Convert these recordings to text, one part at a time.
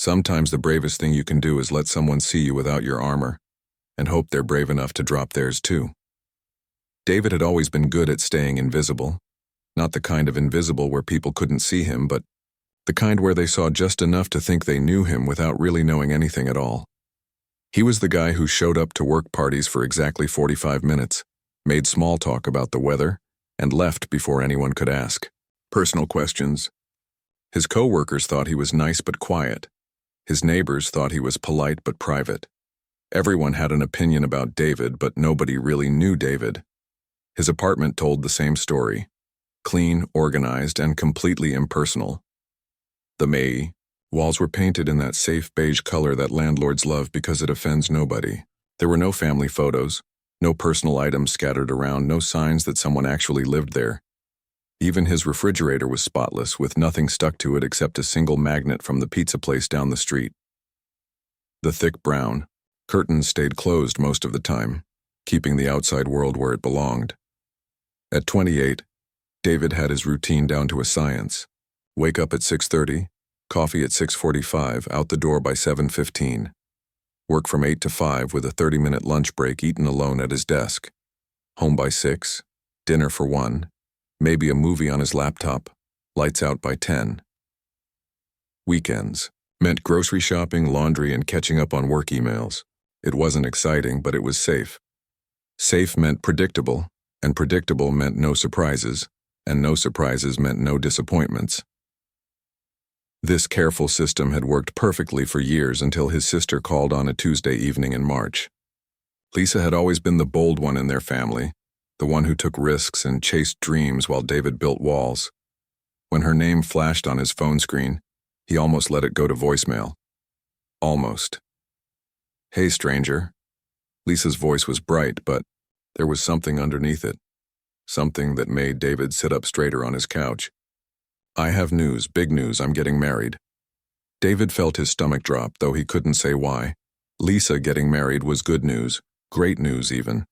Sometimes the bravest thing you can do is let someone see you without your armor, and hope they're brave enough to drop theirs too. David had always been good at staying invisible. Not the kind of invisible where people couldn't see him, but the kind where they saw just enough to think they knew him without really knowing anything at all. He was the guy who showed up to work parties for exactly 45 minutes, made small talk about the weather, and left before anyone could ask personal questions. His co-workers thought he was nice but quiet. His neighbors thought he was polite but private. Everyone had an opinion about David, but nobody really knew David. His apartment told the same story: clean, organized, and completely impersonal. The walls were painted in that safe beige color that landlords love because it offends nobody. There were no family photos, no personal items scattered around, no signs that someone actually lived there. Even his refrigerator was spotless, with nothing stuck to it except a single magnet from the pizza place down the street. The thick brown curtains stayed closed most of the time, keeping the outside world where it belonged. At 28, David had his routine down to a science. Wake up at 6:30, coffee at 6:45, out the door by 7:15. Work from 8 to 5 with a 30-minute lunch break eaten alone at his desk. Home by 6, dinner for 1, maybe a movie on his laptop, lights out by 10. Weekends meant grocery shopping, laundry, and catching up on work emails. It wasn't exciting, but it was safe. Safe meant predictable, and predictable meant no surprises, and no surprises meant no disappointments. This careful system had worked perfectly for years until his sister called on a Tuesday evening in March. Lisa had always been the bold one in their family, the one who took risks and chased dreams while David built walls. When her name flashed on his phone screen, he almost let it go to voicemail. Almost. "Hey, stranger." Lisa's voice was bright, but there was something underneath it. Something that made David sit up straighter on his couch. "I have news, big news, I'm getting married." David felt his stomach drop, though he couldn't say why. Lisa getting married was good news, great news even.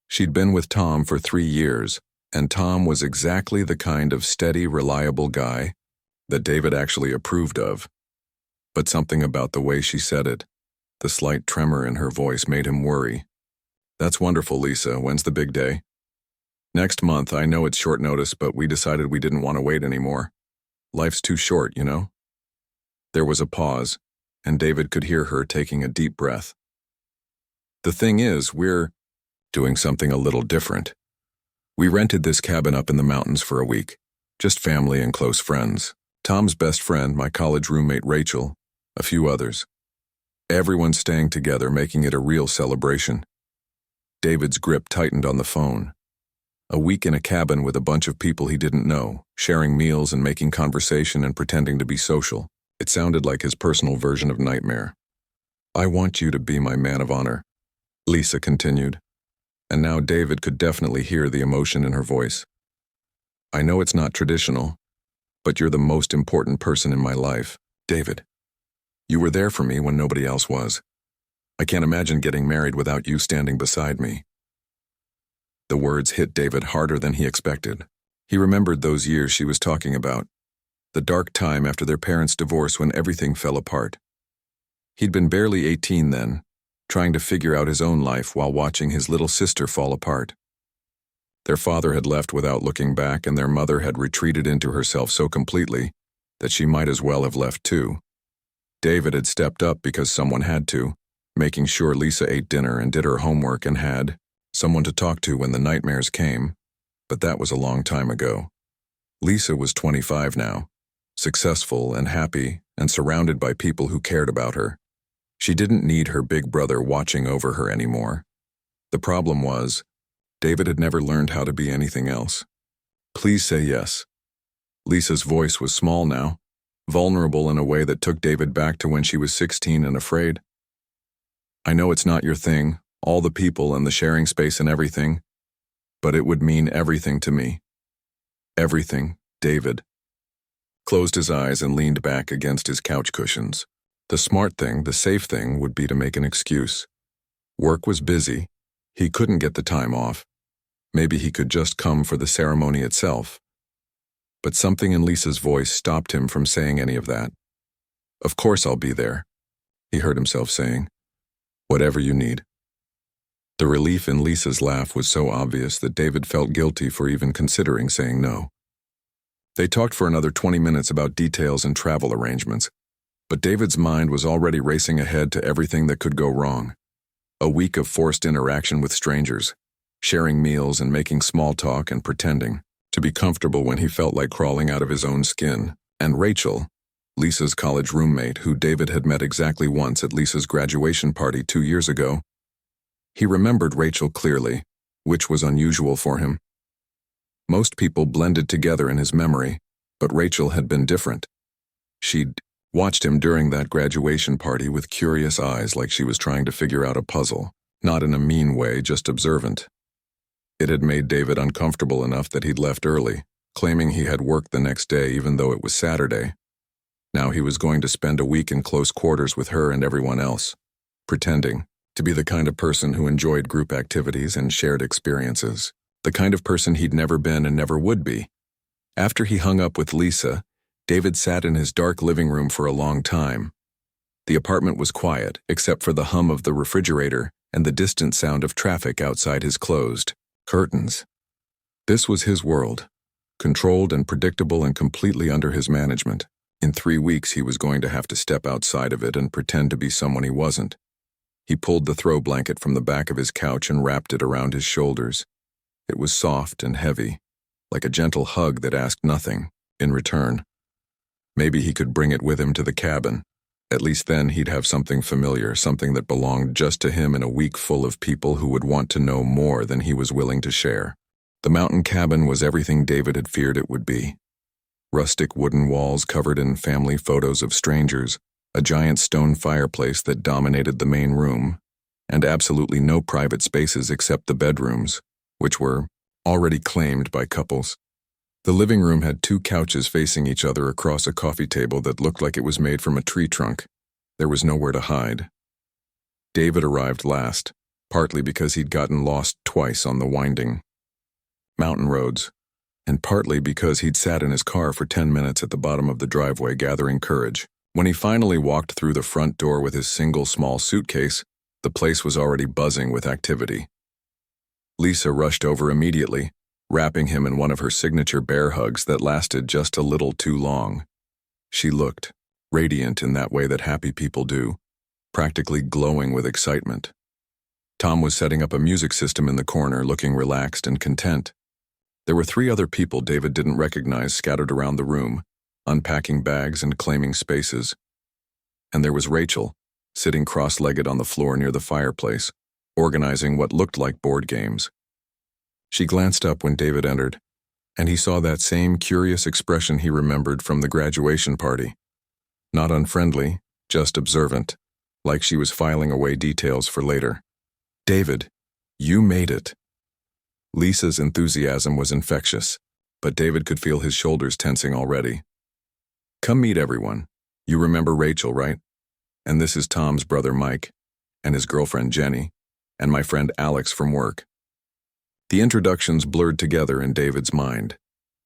She'd been with Tom for 3 years, and Tom was exactly the kind of steady, reliable guy that David actually approved of. But something about the way she said it, the slight tremor in her voice, made him worry. "That's wonderful, Lisa. When's the big day?" "Next month. I know it's short notice, but we decided we didn't want to wait anymore. Life's too short, you know?" There was a pause, and David could hear her taking a deep breath. "The thing is, we're doing something a little different. We rented this cabin up in the mountains for a week, just family and close friends. Tom's best friend, my college roommate Rachel, a few others. Everyone's staying together, making it a real celebration." David's grip tightened on the phone. A week in a cabin with a bunch of people he didn't know, sharing meals and making conversation and pretending to be social. It sounded like his personal version of nightmare. "I want you to be my man of honor," Lisa continued. And now David could definitely hear the emotion in her voice. "I know it's not traditional, but you're the most important person in my life, David. You were there for me when nobody else was. I can't imagine getting married without you standing beside me." The words hit David harder than he expected. He remembered those years she was talking about, the dark time after their parents' divorce when everything fell apart. He'd been barely 18 then, trying to figure out his own life while watching his little sister fall apart. Their father had left without looking back, and their mother had retreated into herself so completely that she might as well have left too. David had stepped up because someone had to, making sure Lisa ate dinner and did her homework and had someone to talk to when the nightmares came, but that was a long time ago. Lisa was 25 now, successful and happy and surrounded by people who cared about her. She didn't need her big brother watching over her anymore. The problem was, David had never learned how to be anything else. "Please say yes." Lisa's voice was small now, vulnerable in a way that took David back to when she was 16 and afraid. "I know it's not your thing, all the people and the sharing space and everything, but it would mean everything to me." "Everything," David closed his eyes and leaned back against his couch cushions. The smart thing, the safe thing, would be to make an excuse. Work was busy. He couldn't get the time off. Maybe he could just come for the ceremony itself. But something in Lisa's voice stopped him from saying any of that. "Of course I'll be there," he heard himself saying. "Whatever you need." The relief in Lisa's laugh was so obvious that David felt guilty for even considering saying no. They talked for another 20 minutes about details and travel arrangements, but David's mind was already racing ahead to everything that could go wrong. A week of forced interaction with strangers, sharing meals and making small talk and pretending to be comfortable when he felt like crawling out of his own skin. And Rachel, Lisa's college roommate, who David had met exactly once at Lisa's graduation party 2 years ago. He remembered Rachel clearly, which was unusual for him. Most people blended together in his memory, but Rachel had been different. She'd watched him during that graduation party with curious eyes, like she was trying to figure out a puzzle, not in a mean way, just observant. It had made David uncomfortable enough that he'd left early, claiming he had work the next day even though it was Saturday. Now he was going to spend a week in close quarters with her and everyone else, pretending to be the kind of person who enjoyed group activities and shared experiences, the kind of person he'd never been and never would be. After he hung up with Lisa, David sat in his dark living room for a long time. The apartment was quiet, except for the hum of the refrigerator and the distant sound of traffic outside his closed curtains. This was his world, controlled and predictable and completely under his management. In 3 weeks he was going to have to step outside of it and pretend to be someone he wasn't. He pulled the throw blanket from the back of his couch and wrapped it around his shoulders. It was soft and heavy, like a gentle hug that asked nothing in return. Maybe he could bring it with him to the cabin. At least then he'd have something familiar, something that belonged just to him in a week full of people who would want to know more than he was willing to share. The mountain cabin was everything David had feared it would be. Rustic wooden walls covered in family photos of strangers, a giant stone fireplace that dominated the main room, and absolutely no private spaces except the bedrooms, which were already claimed by couples. The living room had 2 couches facing each other across a coffee table that looked like it was made from a tree trunk. There was nowhere to hide. David arrived last, partly because he'd gotten lost twice on the winding mountain roads, and partly because he'd sat in his car for 10 minutes at the bottom of the driveway gathering courage. When he finally walked through the front door with his single small suitcase, the place was already buzzing with activity. Lisa rushed over immediately, wrapping him in one of her signature bear hugs that lasted just a little too long. She looked radiant in that way that happy people do, practically glowing with excitement. Tom was setting up a music system in the corner, looking relaxed and content. There were 3 other people David didn't recognize scattered around the room, unpacking bags and claiming spaces. And there was Rachel, sitting cross-legged on the floor near the fireplace, organizing what looked like board games. She glanced up when David entered, and he saw that same curious expression he remembered from the graduation party. Not unfriendly, just observant, like she was filing away details for later. "David, you made it." Lisa's enthusiasm was infectious, but David could feel his shoulders tensing already. "Come meet everyone. You remember Rachel, right? And this is Tom's brother Mike, and his girlfriend Jenny, and my friend Alex from work." The introductions blurred together in David's mind.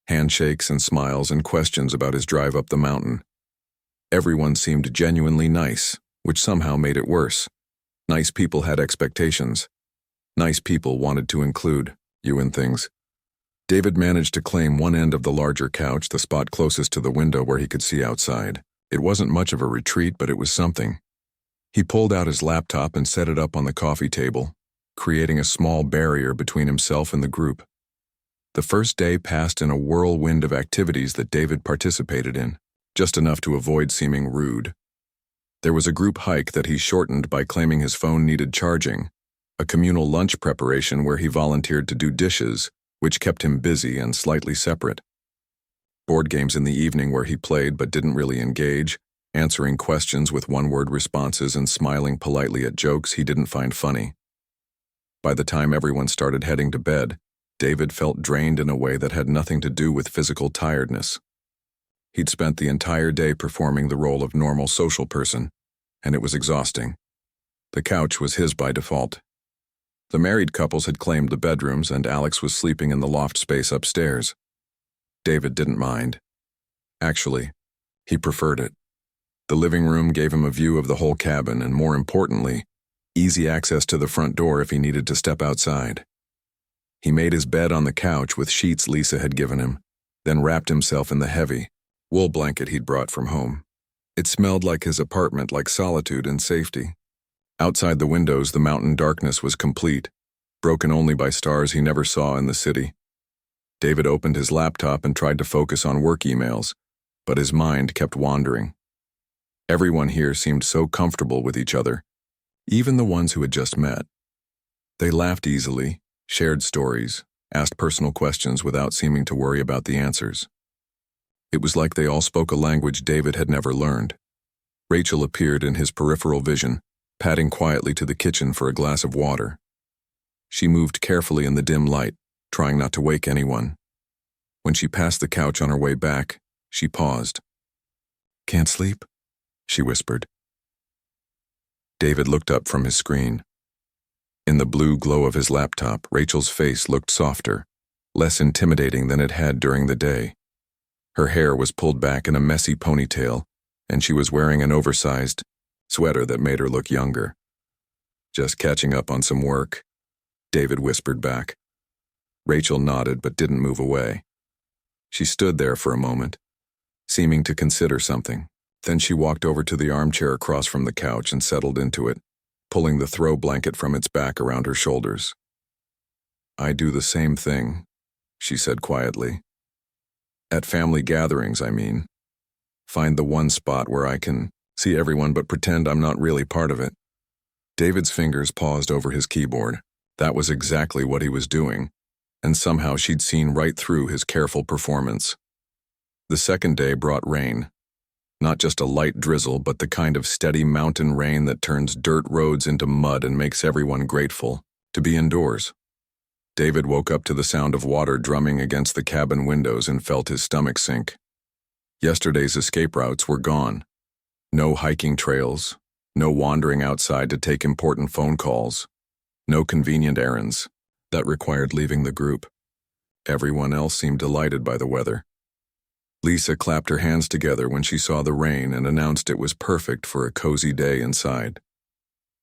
Handshakes and smiles and questions about his drive up the mountain. Everyone seemed genuinely nice, which somehow made it worse. Nice people had expectations. Nice people wanted to include you in things. David managed to claim one end of the larger couch, the spot closest to the window where he could see outside. It wasn't much of a retreat, but it was something. He pulled out his laptop and set it up on the coffee table, creating a small barrier between himself and the group. The first day passed in a whirlwind of activities that David participated in, just enough to avoid seeming rude. There was a group hike that he shortened by claiming his phone needed charging, a communal lunch preparation where he volunteered to do dishes, which kept him busy and slightly separate. Board games in the evening where he played but didn't really engage, answering questions with one-word responses and smiling politely at jokes he didn't find funny. By the time everyone started heading to bed, David felt drained in a way that had nothing to do with physical tiredness. He'd spent the entire day performing the role of normal social person, and it was exhausting. The couch was his by default. The married couples had claimed the bedrooms, and Alex was sleeping in the loft space upstairs. David didn't mind. Actually, he preferred it. The living room gave him a view of the whole cabin and, more importantly, easy access to the front door if he needed to step outside. He made his bed on the couch with sheets Lisa had given him, then wrapped himself in the heavy wool blanket he'd brought from home. It smelled like his apartment, like solitude and safety. Outside the windows, the mountain darkness was complete, broken only by stars he never saw in the city. David opened his laptop and tried to focus on work emails, but his mind kept wandering. Everyone here seemed so comfortable with each other, even the ones who had just met. They laughed easily, shared stories, asked personal questions without seeming to worry about the answers. It was like they all spoke a language David had never learned. Rachel appeared in his peripheral vision, padding quietly to the kitchen for a glass of water. She moved carefully in the dim light, trying not to wake anyone. When she passed the couch on her way back, she paused. "Can't sleep?" she whispered. David looked up from his screen. In the blue glow of his laptop, Rachel's face looked softer, less intimidating than it had during the day. Her hair was pulled back in a messy ponytail, and she was wearing an oversized sweater that made her look younger. "Just catching up on some work," David whispered back. Rachel nodded but didn't move away. She stood there for a moment, seeming to consider something. Then she walked over to the armchair across from the couch and settled into it, pulling the throw blanket from its back around her shoulders. "I do the same thing," she said quietly. "At family gatherings, I mean. Find the one spot where I can see everyone but pretend I'm not really part of it." David's fingers paused over his keyboard. That was exactly what he was doing, and somehow she'd seen right through his careful performance. The second day brought rain. Not just a light drizzle, but the kind of steady mountain rain that turns dirt roads into mud and makes everyone grateful to be indoors. David woke up to the sound of water drumming against the cabin windows and felt his stomach sink. Yesterday's escape routes were gone. No hiking trails, no wandering outside to take important phone calls, no convenient errands that required leaving the group. Everyone else seemed delighted by the weather. Lisa clapped her hands together when she saw the rain and announced it was perfect for a cozy day inside.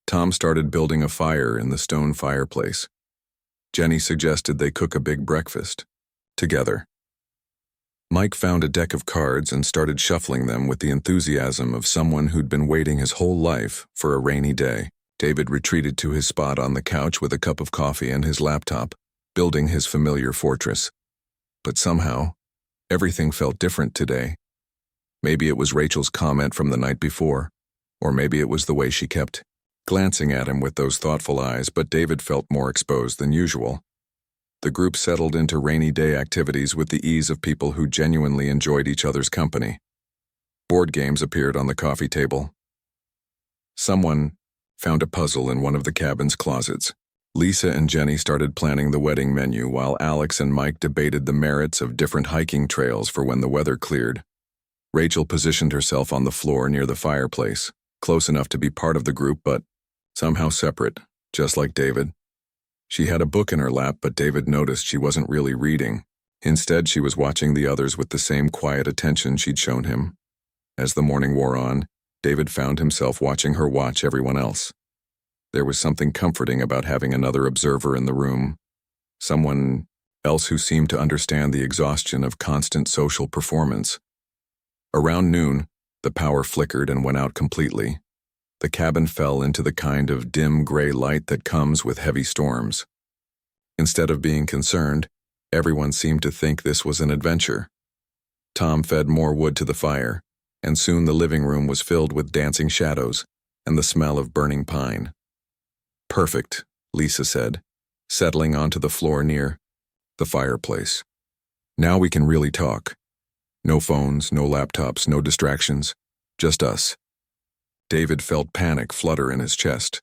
Tom started building a fire in the stone fireplace. Jenny suggested they cook a big breakfast together. Mike found a deck of cards and started shuffling them with the enthusiasm of someone who'd been waiting his whole life for a rainy day. David retreated to his spot on the couch with a cup of coffee and his laptop, building his familiar fortress. But somehow, everything felt different today. Maybe it was Rachel's comment from the night before, or maybe it was the way she kept glancing at him with those thoughtful eyes, but David felt more exposed than usual. The group settled into rainy day activities with the ease of people who genuinely enjoyed each other's company. Board games appeared on the coffee table. Someone found a puzzle in one of the cabin's closets. Lisa and Jenny started planning the wedding menu while Alex and Mike debated the merits of different hiking trails for when the weather cleared. Rachel positioned herself on the floor near the fireplace, close enough to be part of the group but somehow separate, just like David. She had a book in her lap, but David noticed she wasn't really reading. Instead, she was watching the others with the same quiet attention she'd shown him. As the morning wore on, David found himself watching her watch everyone else. There was something comforting about having another observer in the room, someone else who seemed to understand the exhaustion of constant social performance. Around noon, the power flickered and went out completely. The cabin fell into the kind of dim gray light that comes with heavy storms. Instead of being concerned, everyone seemed to think this was an adventure. Tom fed more wood to the fire, and soon the living room was filled with dancing shadows and the smell of burning pine. "Perfect," Lisa said, settling onto the floor near the fireplace. "Now we can really talk. No phones, no laptops, no distractions, just us." David felt panic flutter in his chest.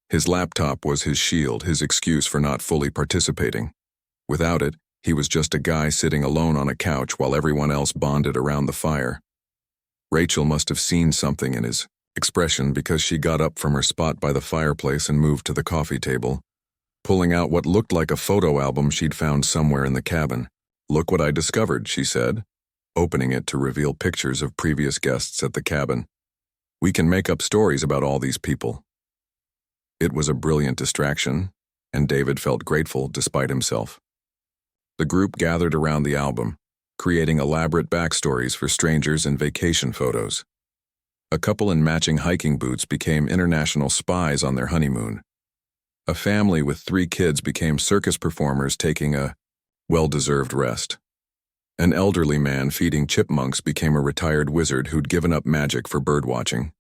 His laptop was his shield, his excuse for not fully participating. Without it, he was just a guy sitting alone on a couch while everyone else bonded around the fire. Rachel must have seen something in his expression because she got up from her spot by the fireplace and moved to the coffee table, pulling out what looked like a photo album she'd found somewhere in the cabin. "Look what I discovered," she said, opening it to reveal pictures of previous guests at the cabin. We can make up stories about all these people." It was a brilliant distraction, and David felt grateful despite himself. The group gathered around the album, creating elaborate backstories for strangers and vacation photos. A couple in matching hiking boots became international spies on their honeymoon. A family with 3 kids became circus performers taking a well-deserved rest. An elderly man feeding chipmunks became a retired wizard who'd given up magic for birdwatching.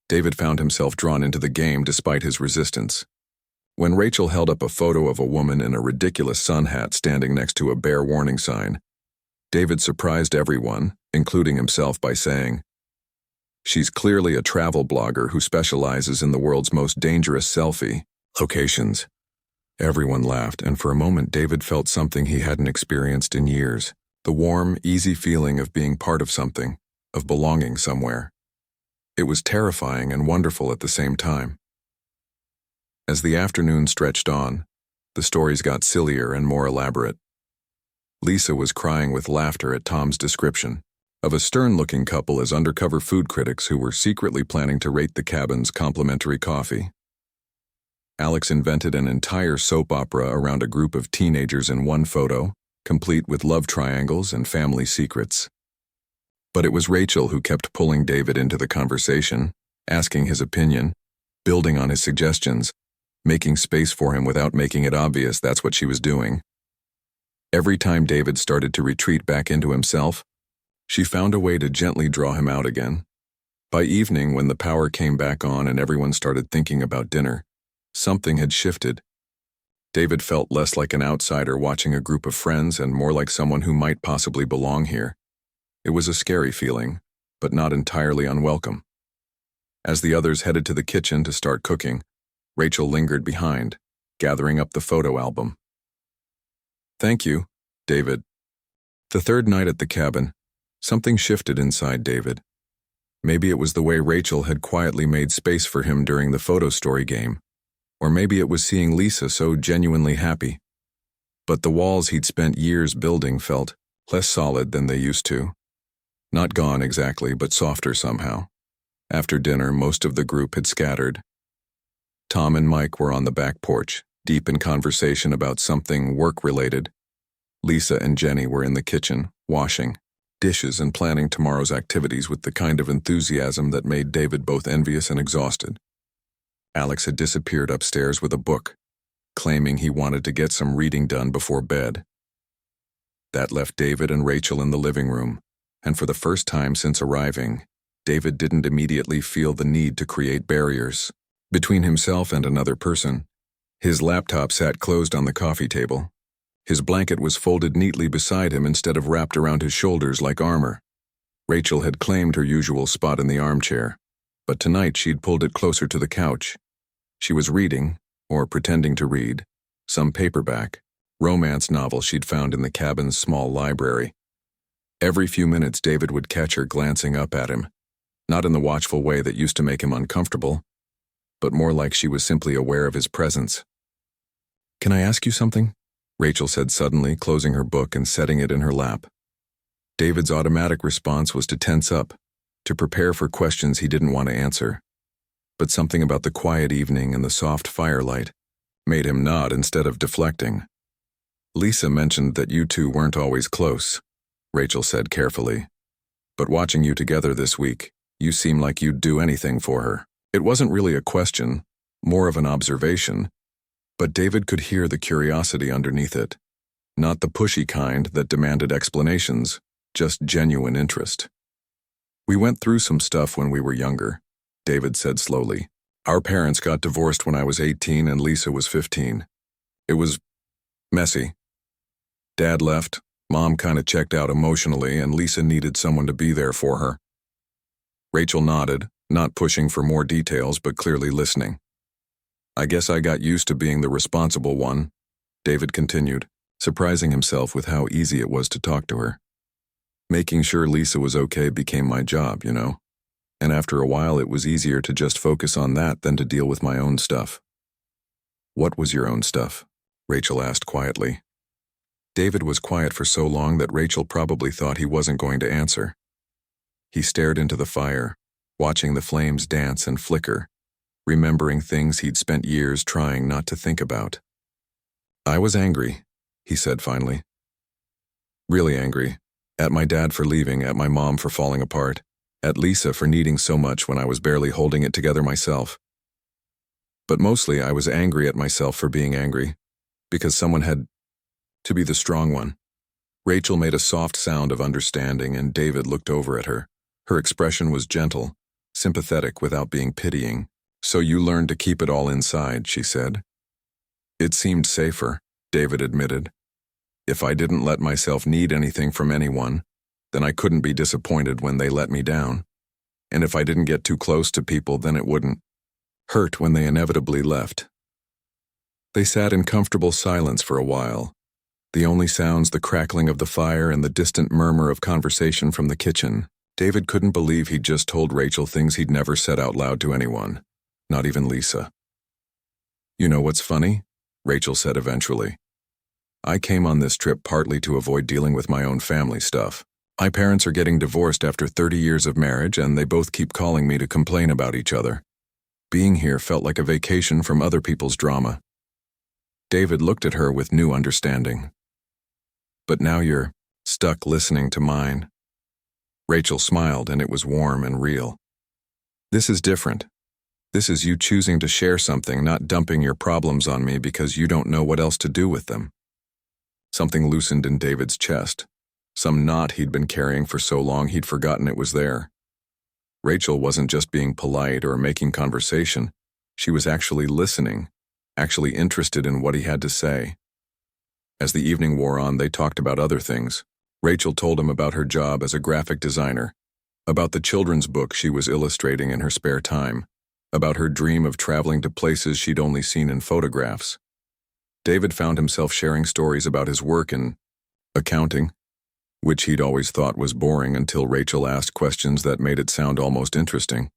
David found himself drawn into the game despite his resistance. When Rachel held up a photo of a woman in a ridiculous sun hat standing next to a bear warning sign, David surprised everyone, including himself, by saying, "She's clearly a travel blogger who specializes in the world's most dangerous selfie locations." Everyone laughed, and for a moment David felt something he hadn't experienced in years. The warm, easy feeling of being part of something, of belonging somewhere. It was terrifying and wonderful at the same time. As the afternoon stretched on, the stories got sillier and more elaborate. Lisa was crying with laughter at Tom's description of a stern-looking couple as undercover food critics who were secretly planning to rate the cabin's complimentary coffee. Alex invented an entire soap opera around a group of teenagers in one photo, complete with love triangles and family secrets. But it was Rachel who kept pulling David into the conversation, asking his opinion, building on his suggestions, making space for him without making it obvious that's what she was doing. Every time David started to retreat back into himself, she found a way to gently draw him out again. By evening, when the power came back on and everyone started thinking about dinner, something had shifted. David felt less like an outsider watching a group of friends and more like someone who might possibly belong here. It was a scary feeling, but not entirely unwelcome. As the others headed to the kitchen to start cooking, Rachel lingered behind, gathering up the photo album. "Thank you, David." The third night at the cabin, something shifted inside David. Maybe it was the way Rachel had quietly made space for him during the photo story game. Or maybe it was seeing Lisa so genuinely happy. But the walls he'd spent years building felt less solid than they used to. Not gone exactly, but softer somehow. After dinner, most of the group had scattered. Tom and Mike were on the back porch, deep in conversation about something work-related. Lisa and Jenny were in the kitchen, washing dishes and planning tomorrow's activities with the kind of enthusiasm that made David both envious and exhausted. Alex had disappeared upstairs with a book, claiming he wanted to get some reading done before bed. That left David and Rachel in the living room, and for the first time since arriving, David didn't immediately feel the need to create barriers between himself and another person. His laptop sat closed on the coffee table. His blanket was folded neatly beside him instead of wrapped around his shoulders like armor. Rachel had claimed her usual spot in the armchair, but tonight she'd pulled it closer to the couch. She was reading, or pretending to read, some paperback, romance novel she'd found in the cabin's small library. Every few minutes David would catch her glancing up at him, not in the watchful way that used to make him uncomfortable, but more like she was simply aware of his presence. "Can I ask you something?" Rachel said suddenly, closing her book and setting it in her lap. David's automatic response was to tense up, to prepare for questions he didn't want to answer. But something about the quiet evening and the soft firelight made him nod instead of deflecting. "Lisa mentioned that you two weren't always close," Rachel said carefully. "But watching you together this week, you seem like you'd do anything for her." It wasn't really a question, more of an observation, but David could hear the curiosity underneath it. Not the pushy kind that demanded explanations, just genuine interest. "We went through some stuff when we were younger," David said slowly. "Our parents got divorced when I was 18 and Lisa was 15. It was messy. Dad left, Mom kinda checked out emotionally, and Lisa needed someone to be there for her." Rachel nodded, not pushing for more details but clearly listening. "I guess I got used to being the responsible one," David continued, surprising himself with how easy it was to talk to her. "Making sure Lisa was okay became my job, you know? And after a while it was easier to just focus on that than to deal with my own stuff." "What was your own stuff?" Rachel asked quietly. David was quiet for so long that Rachel probably thought he wasn't going to answer. He stared into the fire, watching the flames dance and flicker, remembering things he'd spent years trying not to think about. "I was angry," he said finally. "Really angry. At my dad for leaving, at my mom for falling apart, at Lisa for needing so much when I was barely holding it together myself. But mostly I was angry at myself for being angry, because someone had to be the strong one." Rachel made a soft sound of understanding, and David looked over at her. Her expression was gentle, sympathetic without being pitying. "So you learned to keep it all inside," she said. "It seemed safer," David admitted. "If I didn't let myself need anything from anyone, then I couldn't be disappointed when they let me down. And if I didn't get too close to people, then it wouldn't hurt when they inevitably left." They sat in comfortable silence for a while. The only sounds the crackling of the fire and the distant murmur of conversation from the kitchen. David couldn't believe he'd just told Rachel things he'd never said out loud to anyone, not even Lisa. "You know what's funny?" Rachel said eventually. "I came on this trip partly to avoid dealing with my own family stuff. My parents are getting divorced after 30 years of marriage, and they both keep calling me to complain about each other. Being here felt like a vacation from other people's drama." David looked at her with new understanding. "But now you're stuck listening to mine." Rachel smiled, and it was warm and real. "This is different. This is you choosing to share something, not dumping your problems on me because you don't know what else to do with them." Something loosened in David's chest, some knot he'd been carrying for so long he'd forgotten it was there. Rachel wasn't just being polite or making conversation. She was actually listening, actually interested in what he had to say. As the evening wore on, they talked about other things. Rachel told him about her job as a graphic designer, about the children's book she was illustrating in her spare time, about her dream of traveling to places she'd only seen in photographs. David found himself sharing stories about his work in accounting, which he'd always thought was boring until Rachel asked questions that made it sound almost interesting.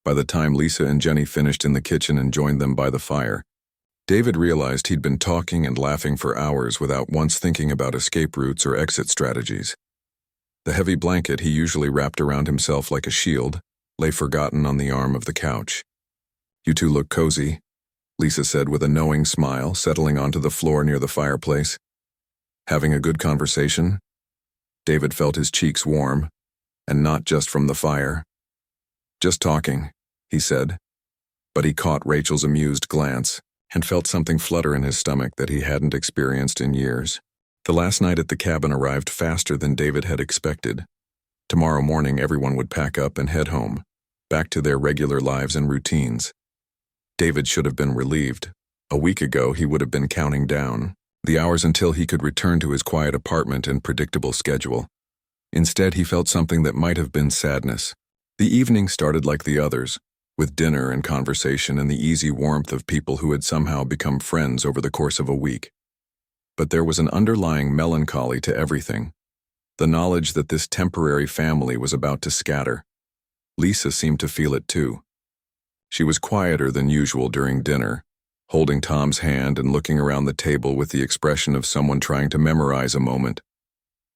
By the time Lisa and Jenny finished in the kitchen and joined them by the fire, David realized he'd been talking and laughing for hours without once thinking about escape routes or exit strategies. The heavy blanket he usually wrapped around himself like a shield lay forgotten on the arm of the couch. "You two look cozy," Lisa said with a knowing smile, settling onto the floor near the fireplace. "Having a good conversation?" David felt his cheeks warm, and not just from the fire. "Just talking," he said, but he caught Rachel's amused glance and felt something flutter in his stomach that he hadn't experienced in years. The last night at the cabin arrived faster than David had expected. Tomorrow morning everyone would pack up and head home, back to their regular lives and routines. David should have been relieved. A week ago he would have been counting down the hours until he could return to his quiet apartment and predictable schedule. Instead he felt something that might have been sadness. The evening started like the others, with dinner and conversation and the easy warmth of people who had somehow become friends over the course of a week. But there was an underlying melancholy to everything, the knowledge that this temporary family was about to scatter. Lisa seemed to feel it too. She was quieter than usual during dinner, holding Tom's hand and looking around the table with the expression of someone trying to memorize a moment.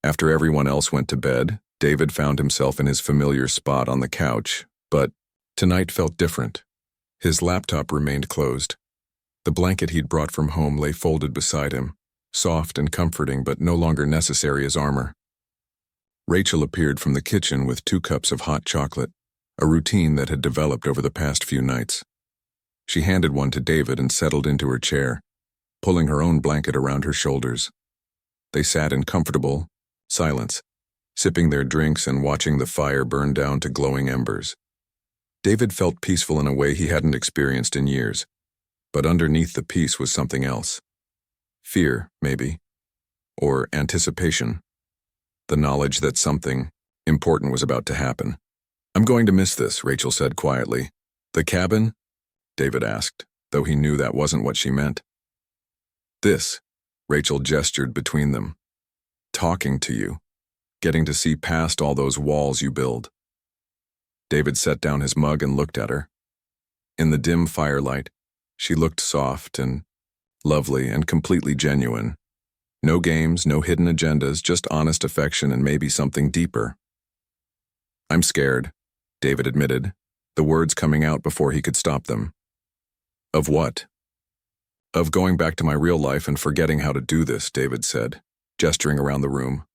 After everyone else went to bed, David found himself in his familiar spot on the couch, but tonight felt different. His laptop remained closed. The blanket he'd brought from home lay folded beside him, soft and comforting but no longer necessary as armor. Rachel appeared from the kitchen with 2 cups of hot chocolate, a routine that had developed over the past few nights. She handed one to David and settled into her chair, pulling her own blanket around her shoulders. They sat in comfortable silence, sipping their drinks and watching the fire burn down to glowing embers. David felt peaceful in a way he hadn't experienced in years, but underneath the peace was something else. Fear, maybe, or anticipation. The knowledge that something important was about to happen. "I'm going to miss this," Rachel said quietly. "The cabin?" David asked, though he knew that wasn't what she meant. "This," Rachel gestured between them. "Talking to you. Getting to see past all those walls you build." David set down his mug and looked at her. In the dim firelight, she looked soft and lovely and completely genuine. No games, no hidden agendas, just honest affection and maybe something deeper. "I'm scared," David admitted, the words coming out before he could stop them. Of what? Of going back to my real life and forgetting how to do this, David said, gesturing around the room.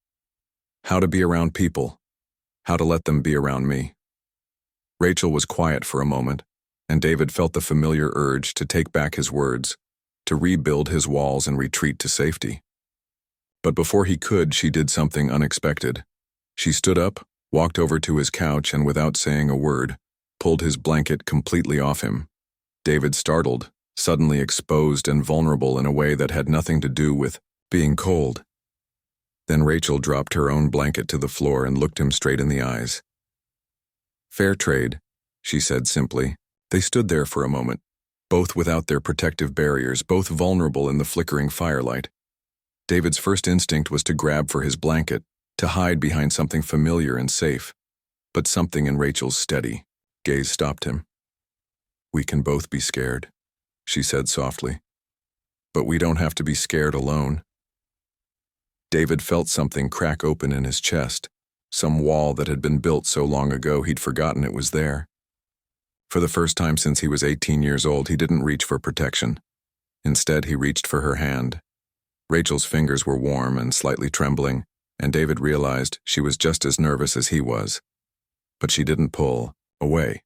How to be around people. How to let them be around me. Rachel was quiet for a moment, and David felt the familiar urge to take back his words, to rebuild his walls and retreat to safety. But before he could, she did something unexpected. She stood up, walked over to his couch, and without saying a word, pulled his blanket completely off him. David, startled, suddenly exposed and vulnerable in a way that had nothing to do with being cold. Then Rachel dropped her own blanket to the floor and looked him straight in the eyes. Fair trade, she said simply. They stood there for a moment, both without their protective barriers, both vulnerable in the flickering firelight. David's first instinct was to grab for his blanket, to hide behind something familiar and safe. But something in Rachel's steady gaze stopped him. We can both be scared, she said softly. But we don't have to be scared alone. David felt something crack open in his chest, some wall that had been built so long ago he'd forgotten it was there. For the first time since he was 18 years old, he didn't reach for protection. Instead, he reached for her hand. Rachel's fingers were warm and slightly trembling, and David realized she was just as nervous as he was. But she didn't pull away.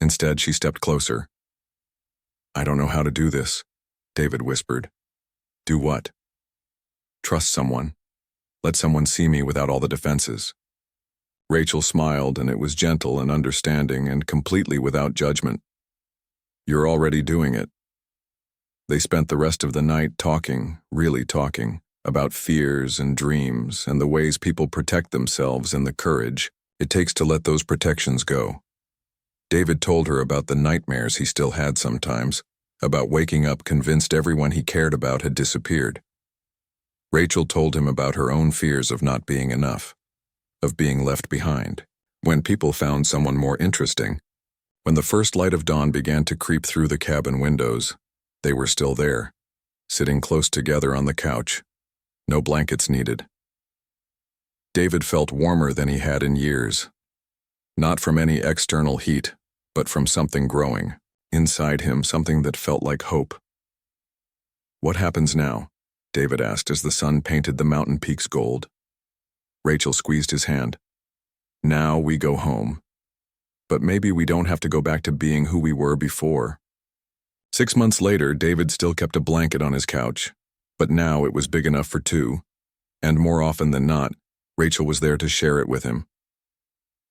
Instead, she stepped closer. I don't know how to do this, David whispered. Do what? Trust someone. Let someone see me without all the defenses. Rachel smiled, and it was gentle and understanding and completely without judgment. You're already doing it. They spent the rest of the night talking, really talking, about fears and dreams and the ways people protect themselves and the courage it takes to let those protections go. David told her about the nightmares he still had sometimes, about waking up convinced everyone he cared about had disappeared. Rachel told him about her own fears of not being enough, of being left behind, when people found someone more interesting. When the first light of dawn began to creep through the cabin windows, they were still there, sitting close together on the couch, no blankets needed. David felt warmer than he had in years, not from any external heat, but from something growing, inside him, something that felt like hope. What happens now? David asked as the sun painted the mountain peaks gold. Rachel squeezed his hand. Now we go home. But maybe we don't have to go back to being who we were before. 6 months later, David still kept a blanket on his couch, but now it was big enough for two, and more often than not, Rachel was there to share it with him.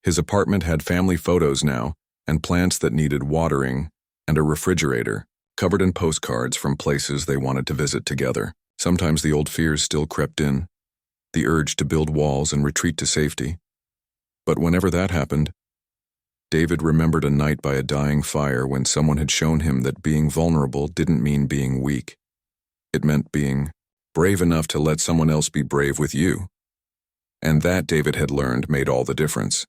His apartment had family photos now, and plants that needed watering, and a refrigerator, covered in postcards from places they wanted to visit together. Sometimes the old fears still crept in, the urge to build walls and retreat to safety. But whenever that happened, David remembered a night by a dying fire when someone had shown him that being vulnerable didn't mean being weak. It meant being brave enough to let someone else be brave with you. And that, David had learned, made all the difference.